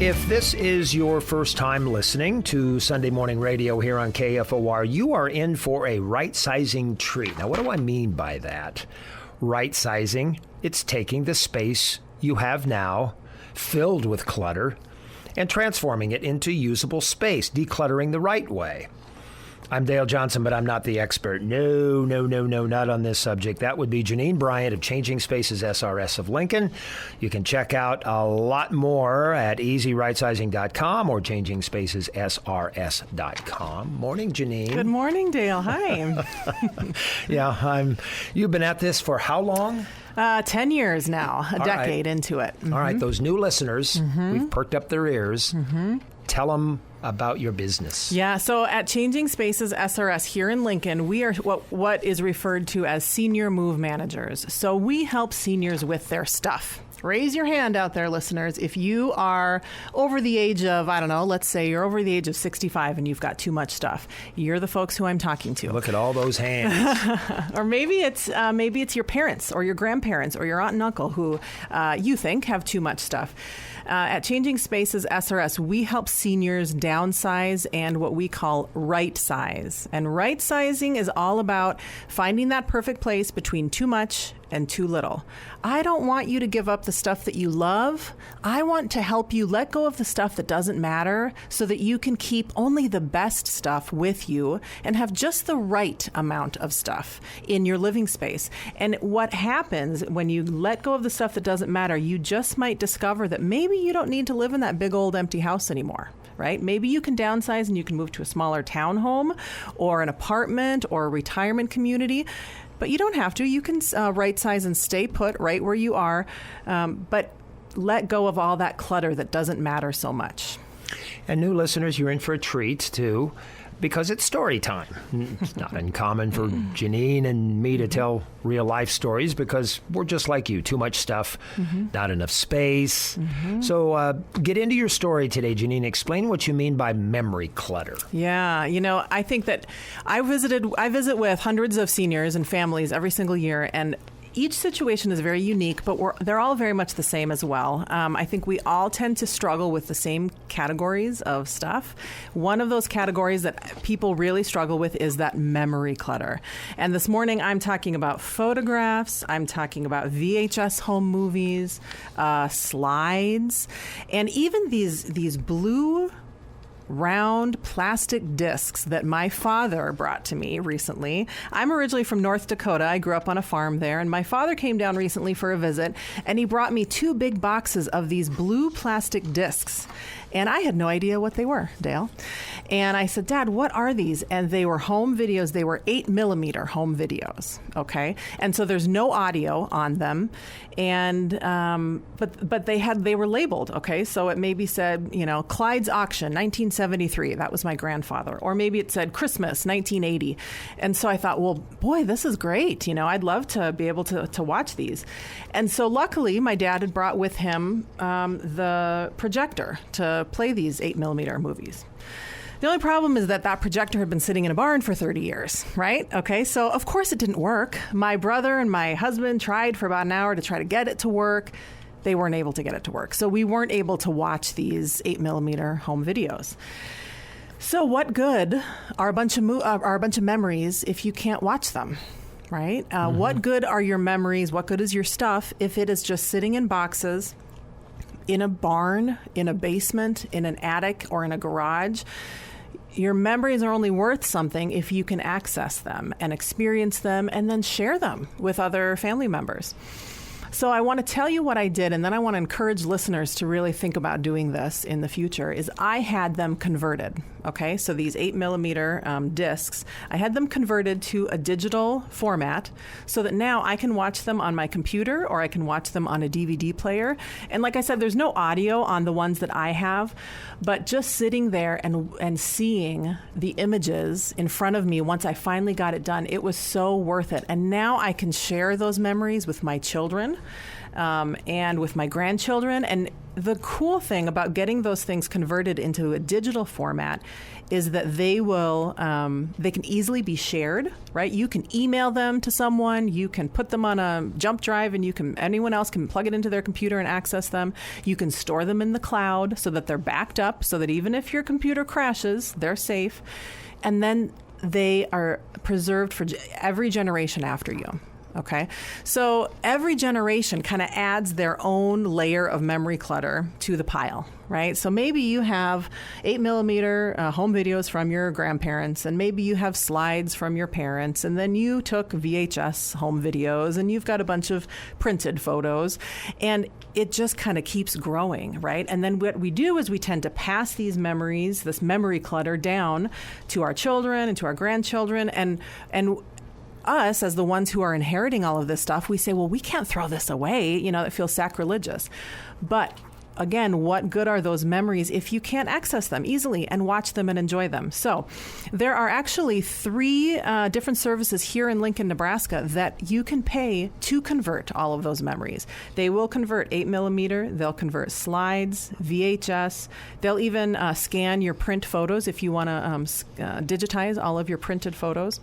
If this is your first time listening to Sunday Morning Radio here on KFOR, you are in for a right-sizing treat. Now, what do I mean by that? Right-sizing, it's taking the space you have now, filled with clutter, and transforming it into usable space, decluttering the right way. I'm Dale Johnson, but I'm not the expert. No, not on this subject. That would be Janine Bryant of Changing Spaces SRS of Lincoln. You can check out a lot more at easyrightsizing.com or changingspacessrs.com. Morning, Janine. Good morning, Dale. Hi. Yeah, you've been at this for how long? 10 years now, a decade into it. All right, those new listeners, we've perked up their ears. Tell them about your business. Yeah, so at Changing Spaces SRS here in Lincoln, we are what is referred to as senior move managers. So we help seniors with their stuff. Raise your hand out there, listeners, if you are over the age of, I don't know, let's say you're over the age of 65 and you've got too much stuff. You're the folks who I'm talking to. Look at all those hands. Or maybe it's your parents or your grandparents or your aunt and uncle who you think have too much stuff. At Changing Spaces SRS, we help seniors downsize and what we call right size. And right sizing is all about finding that perfect place between too much and too little. I don't want you to give up the stuff that you love. I want to help you let go of the stuff that doesn't matter so that you can keep only the best stuff with you and have just the right amount of stuff in your living space. And what happens when you let go of the stuff that doesn't matter, you just might discover that maybe you don't need to live in that big old empty house anymore. Right? Maybe you can downsize and you can move to a smaller townhome or an apartment or a retirement community. But you don't have to. You can right size and stay put right where you are, but let go of all that clutter that doesn't matter so much. And new listeners, you're in for a treat, too, because it's story time. It's not uncommon for Janine and me to tell real-life stories because we're just like you. Too much stuff, not enough space. So get into your story today, Janine. Explain what you mean by memory clutter. Yeah, I think that I visit with hundreds of seniors and families every single year, and each situation is very unique, but they're all very much the same as well. I think we all tend to struggle with the same categories of stuff. One of those categories that people really struggle with is that memory clutter. And this morning, I'm talking about photographs. I'm talking about VHS home movies, slides, and even these blue round plastic discs that my father brought to me recently. I'm originally from North Dakota. I grew up on a farm there, and my father came down recently for a visit, and he brought me 2 big boxes of these blue plastic discs. And I had no idea what they were, Dale. And I said, Dad, what are these? And they were home videos. They were 8mm home videos, okay? And so there's no audio on them. And but they were labeled, okay? So it maybe said, Clyde's Auction, 1973. That was my grandfather. Or maybe it said Christmas, 1980. And so I thought, well, boy, this is great. I'd love to be able to watch these. And so luckily, my dad had brought with him the projector to play these 8mm movies. The only problem is that projector had been sitting in a barn for 30 years, right? Okay, so of course it didn't work. My brother and my husband tried for about an hour to try to get it to work. They weren't able to get it to work. So we weren't able to watch these 8mm home videos. So what good are a bunch of memories if you can't watch them? Right? What good are your memories? What good is your stuff if it is just sitting in boxes in a barn, in a basement, in an attic, or in a garage? Your memories are only worth something if you can access them and experience them and then share them with other family members. So I want to tell you what I did, and then I want to encourage listeners to really think about doing this in the future, is I had them converted, okay? So these 8mm discs, I had them converted to a digital format so that now I can watch them on my computer or I can watch them on a DVD player. And like I said, there's no audio on the ones that I have, but just sitting there and seeing the images in front of me once I finally got it done, it was so worth it. And now I can share those memories with my children. and with my grandchildren. And the cool thing about getting those things converted into a digital format is that they can easily be shared, right? You can email them to someone, you can put them on a jump drive, and anyone else can plug it into their computer and access them. You can store them in the cloud so that they're backed up, so that even if your computer crashes, they're safe. And then they are preserved for every generation after you. Okay, so every generation kind of adds their own layer of memory clutter to the pile, right? So maybe you have 8mm home videos from your grandparents, and maybe you have slides from your parents, and then you took VHS home videos, and you've got a bunch of printed photos, and it just kind of keeps growing, right? And then what we do is we tend to pass these memories, this memory clutter, down to our children and to our grandchildren, and us, as the ones who are inheriting all of this stuff, we say, well, we can't throw this away. It feels sacrilegious. But again, what good are those memories if you can't access them easily and watch them and enjoy them? So there are actually 3 different services here in Lincoln, Nebraska that you can pay to convert all of those memories. They will convert 8mm, they'll convert slides, VHS, they'll even scan your print photos if you want to digitize all of your printed photos.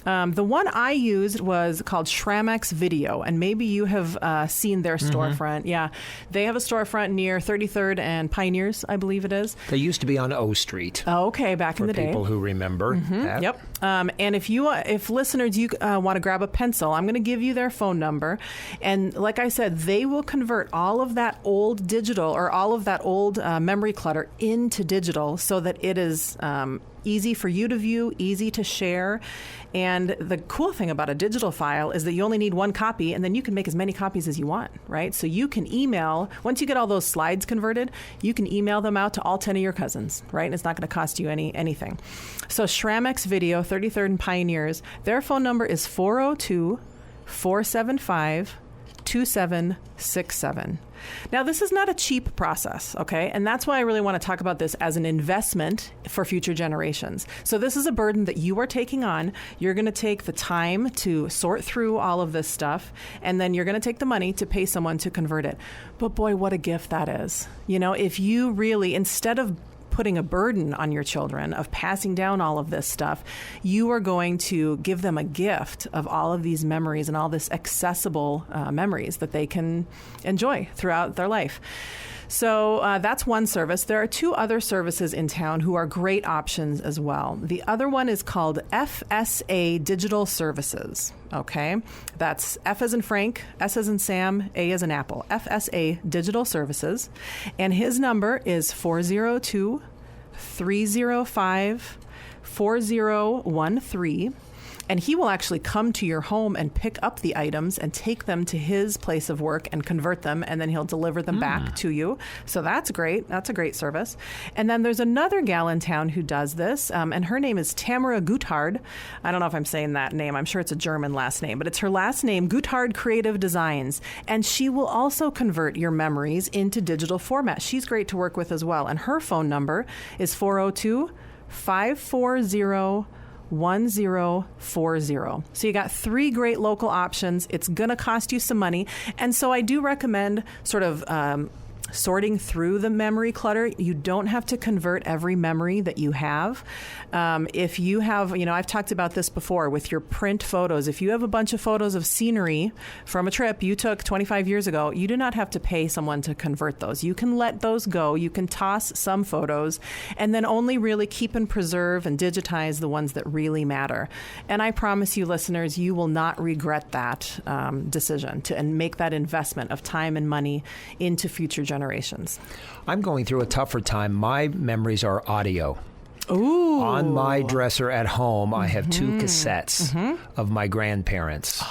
The one I used was called Schramex Video, and maybe you have seen their storefront. Yeah, they have a storefront near 33rd and Pioneers, I believe it is. They used to be on O Street. Oh, okay, back in the day. For people who remember that. Yep. And if listeners, you want to grab a pencil, I'm going to give you their phone number. And like I said, they will convert all of that old digital or all of that old memory clutter into digital so that it is easy for you to view, easy to share. And the cool thing about a digital file is that you only need one copy, and then you can make as many copies as you want, right? So you can email, once you get all those slides converted, you can email them out to all 10 of your cousins, right? And it's not going to cost you anything. So Schramex Video, 33rd and Pioneers, their phone number is 402-475-2767. Now, this is not a cheap process, okay? And that's why I really want to talk about this as an investment for future generations. So this is a burden that you are taking on. You're going to take the time to sort through all of this stuff, and then you're going to take the money to pay someone to convert it. But boy, what a gift that is. If you really, instead of putting a burden on your children of passing down all of this stuff, you are going to give them a gift of all of these memories and all this accessible memories that they can enjoy throughout their life. So that's one service. There are 2 other services in town who are great options as well. The other one is called FSA Digital Services. Okay, that's F as in Frank, S as in Sam, A as in Apple. FSA Digital Services. And his number is 402-305-4013. And he will actually come to your home and pick up the items and take them to his place of work and convert them, and then he'll deliver them back to you. So that's great. That's a great service. And then there's another gal in town who does this, and her name is Tamara Guthard. I don't know if I'm saying that name. I'm sure it's a German last name, but it's her last name, Guthard Creative Designs. And she will also convert your memories into digital format. She's great to work with as well. And her phone number is 402-540-1040. So you got 3 great local options. It's going to cost you some money. And so I do recommend sort of sorting through the memory clutter. You don't have to convert every memory that you have. If you have, I've talked about this before with your print photos. If you have a bunch of photos of scenery from a trip you took 25 years ago, you do not have to pay someone to convert those. You can let those go. You can toss some photos and then only really keep and preserve and digitize the ones that really matter. And I promise you, listeners, you will not regret that decision and make that investment of time and money into future generations. I'm going through a tougher time. My memories are audio. Ooh. On my dresser at home, I have 2 cassettes of my grandparents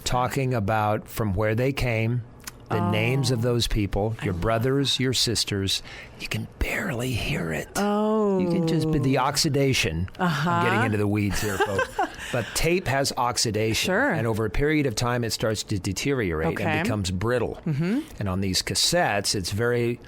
talking about from where they came, the names of those people, your brothers, your sisters. You can barely hear it. Oh. You can just, the oxidation. I'm getting into the weeds here, folks. But tape has oxidation. Sure. And over a period of time, it starts to deteriorate and becomes brittle. And on these cassettes, it's very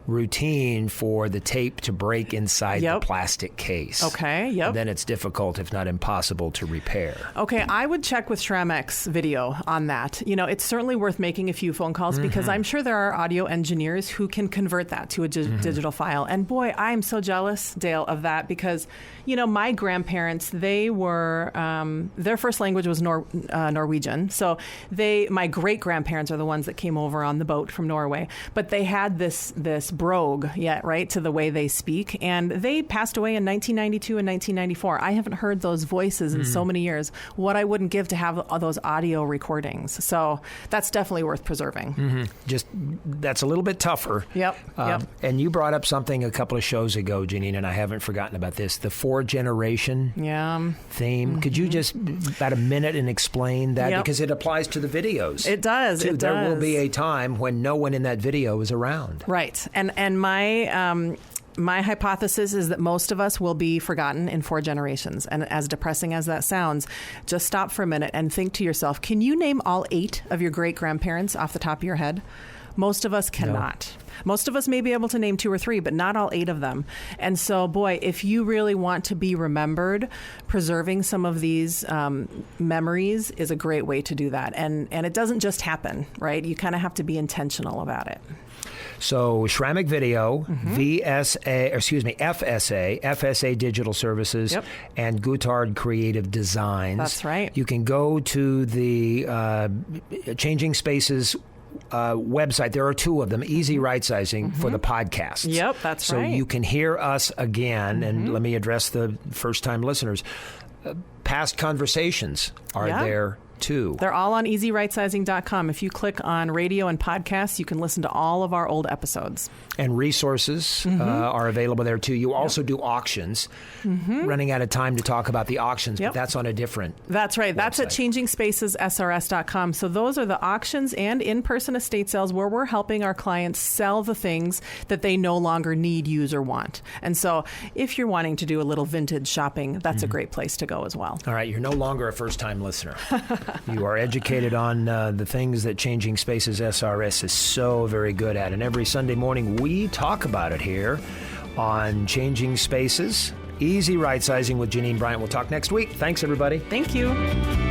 routine for the tape to break inside the plastic case. Okay, And then it's difficult, if not impossible, to repair. Okay, I would check with Shramek's video on that. You know, it's certainly worth making a few phone calls because I'm sure there are audio engineers who can convert that to a digital file. And boy, I am so jealous, Dale, of that because, you know, my grandparents, they were, their first language was Norwegian. So my great-grandparents are the ones that came over on the boat from Norway. But they had this brogue, right, to the way they speak. And they passed away in 1992 and 1994. I haven't heard those voices in so many years. What I wouldn't give to have those audio recordings. So that's definitely worth preserving. Just, that's a little bit tougher. Yep. And you brought up something a couple of shows ago, Janine, and I haven't forgotten about this, the 4-generation theme. Could you just, about a minute, and explain that? Because it applies to the videos. It does. Too. It There does. will be a time when no one in that video is around. Right. And my hypothesis is that most of us will be forgotten in 4 generations. And as depressing as that sounds, just stop for a minute and think to yourself, can you name all 8 of your great-grandparents off the top of your head? Most of us cannot. No. Most of us may be able to name 2 or 3, but not all 8 of them. And so, boy, if you really want to be remembered, preserving some of these memories is a great way to do that. And it doesn't just happen, right? You kind of have to be intentional about it. So Shramek Video, FSA Digital Services, and Guttard Creative Designs. That's right. You can go to the Changing Spaces website. There are 2 of them, Easy Rightsizing for the podcasts. Yep, that's right. So you can hear us again, and let me address the first-time listeners. Past conversations are there too. They're all on easyrightsizing.com. If you click on radio and podcasts, you can listen to all of our old episodes. And resources are available there too. You also do auctions. Running out of time to talk about the auctions, but that's on a different That's right. website. That's at changingspacessrs.com. So those are the auctions and in-person estate sales where we're helping our clients sell the things that they no longer need, use, or want. And so if you're wanting to do a little vintage shopping, that's a great place to go as well. All right. You're no longer a first-time listener. You are educated on the things that Changing Spaces SRS is so very good at. And every Sunday morning, we talk about it here on Changing Spaces. Easy Rightsizing with Janine Bryant. We'll talk next week. Thanks, everybody. Thank you.